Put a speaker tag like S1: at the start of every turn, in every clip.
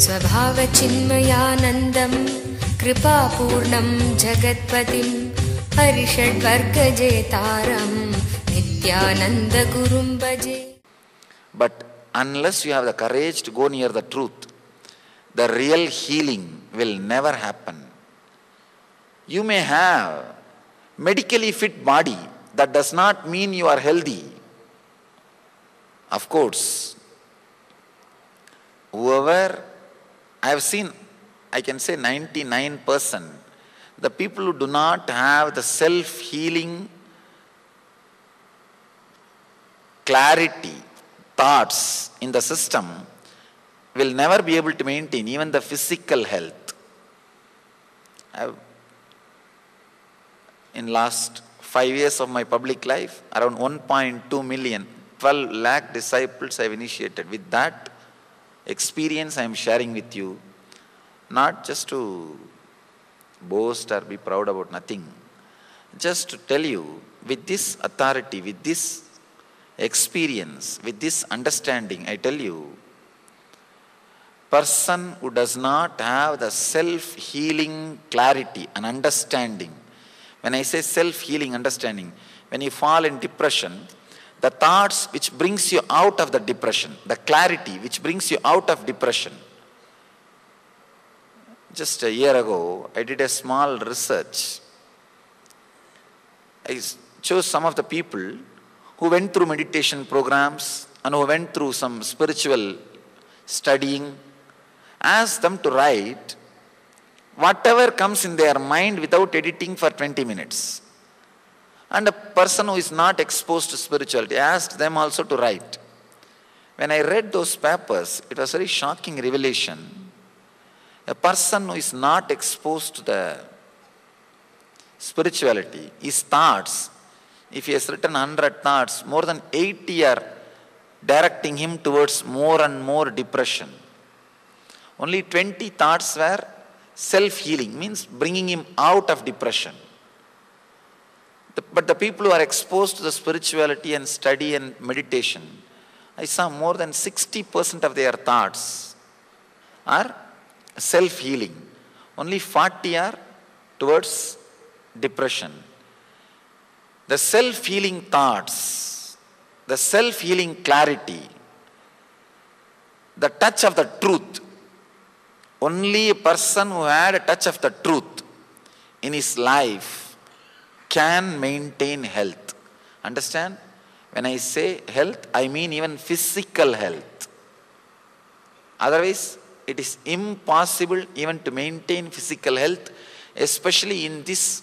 S1: स्वभावचिन्मयानन्दं कृपापूर्णं जगत्पतिं हरिषड्वर्गजेतारं नित्यानन्दगुरुं भजे.
S2: But unless you have the courage to go near the truth, the real healing will never happen. You may have medically fit body, that does not mean you are healthy. Of course, whoever I have seen, I can say 99%, the people who do not have the self-healing clarity, thoughts in the system will never be able to maintain even the physical health. In last 5 years of my public life, around 1.2 million, 12 lakh disciples I have initiated. With that experience I am sharing with you, not just to boast or be proud about nothing, just to tell you with this authority, with this experience, with this understanding, I tell you, person who does not have the self-healing clarity and understanding. When I say self-healing understanding, when you fall in depression, the thoughts which brings you out of the depression, the clarity which brings you out of depression. Just a year ago, I did a small research. I chose some of the people who went through meditation programs and who went through some spiritual studying, asked them to write whatever comes in their mind without editing for 20 minutes. And a person who is not exposed to spirituality, I asked them also to write. When I read those papers, it was a very shocking revelation. A person who is not exposed to the spirituality, his thoughts, if he has written 100 thoughts, more than 80 are directing him towards more and more depression. Only 20 thoughts were self-healing, means bringing him out of depression. But the people who are exposed to the spirituality and study and meditation, I saw more than 60% of their thoughts are self-healing. Only 40 are towards depression. The self-healing thoughts, the self-healing clarity, the touch of the truth. Only a person who had a touch of the truth in his life can maintain health. Understand? When I say health, I mean even physical health. Otherwise, it is impossible even to maintain physical health, especially in this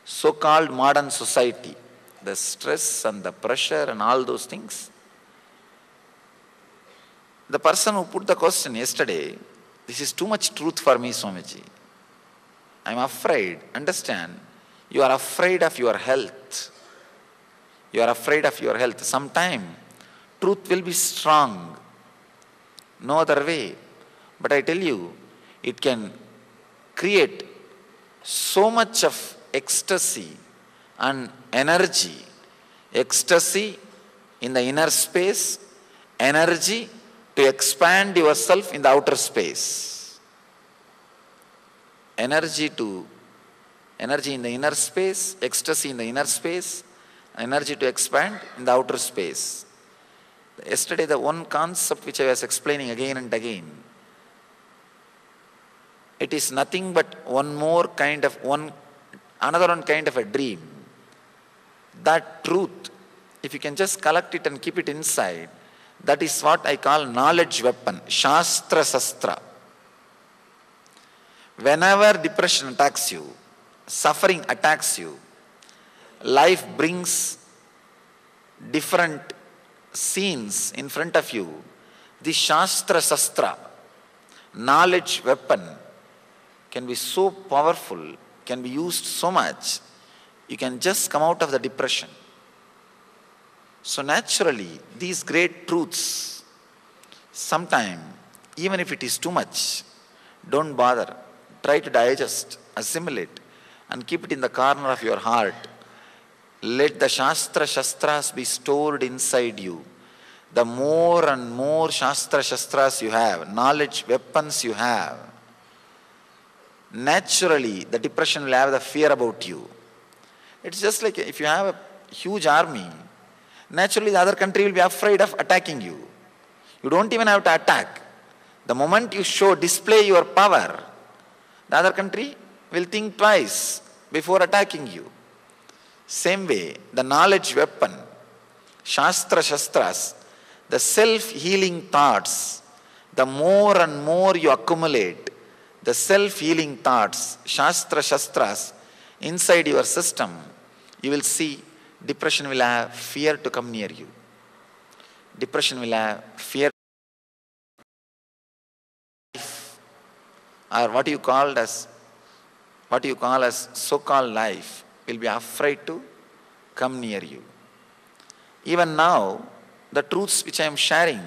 S2: so-called modern society. The stress and the pressure and all those things. The person who put the question yesterday, this is too much truth for me, Swamiji. I am afraid. Understand? You are afraid of your health. You are afraid of your health. Sometime, truth will be strong. No other way. But I tell you, it can create so much of ecstasy and energy. Ecstasy in the inner space, energy to expand yourself in the outer space. Energy in the inner space, ecstasy in the inner space, energy to expand in the outer space. Yesterday, the one concept which I was explaining again and again, it is nothing but another one kind of a dream. That truth, if you can just collect it and keep it inside, that is what I call knowledge weapon, Shastra. Whenever depression attacks you, suffering attacks you, life brings different scenes in front of you, the Shastra, knowledge weapon, can be so powerful, can be used so much, you can just come out of the depression. So naturally, these great truths, sometime, even if it is too much, don't bother. Try to digest, assimilate, and keep it in the corner of your heart. Let the Shastras be stored inside you. the more and more Shastras you have, knowledge, weapons you have, naturally the depression will have the fear about you. It's just like if you have a huge army, naturally the other country will be afraid of attacking you. You don't even have to attack. The moment you display your power, the other country will think twice before attacking you. Same way, the knowledge weapon, Shastras, the self-healing thoughts, the more and more you accumulate the self-healing thoughts, Shastras, inside your system, you will see depression will have fear to come near you. Depression will have fear, or what you call as so-called life will be afraid to come near you. Even now, the truths which I am sharing,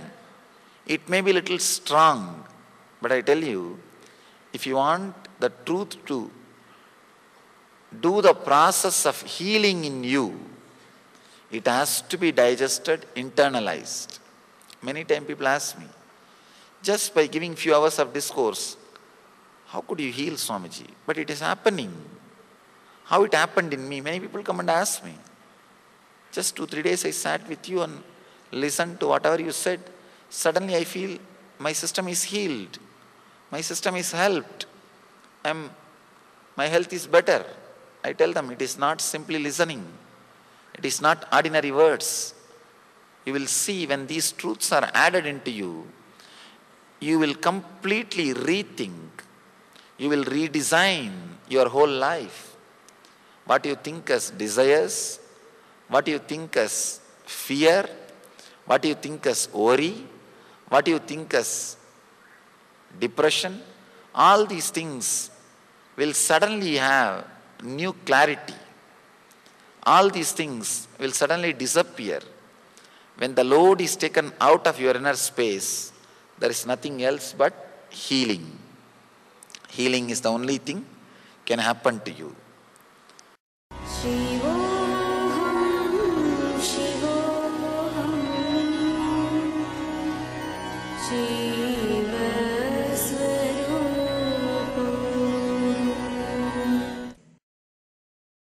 S2: it may be a little strong, but I tell you, if you want the truth to do the process of healing in you, it has to be digested, internalized. Many times people ask me, just by giving few hours of discourse, how could you heal, Swamiji? But it is happening. How it happened in me? Many people come and ask me. Just 2-3 days I sat with you and listened to whatever you said. Suddenly I feel my system is healed. My system is helped. My health is better. I tell them it is not simply listening. It is not ordinary words. You will see when these truths are added into you, you will completely rethink. You will redesign your whole life. What you think as desires, what you think as fear, what you think as worry, what you think as depression, all these things will suddenly have new clarity. All these things will suddenly disappear. When the load is taken out of your inner space, there is nothing else but healing. Healing is the only thing can happen to you.
S1: Shivoham, Shivoham, Shivoham.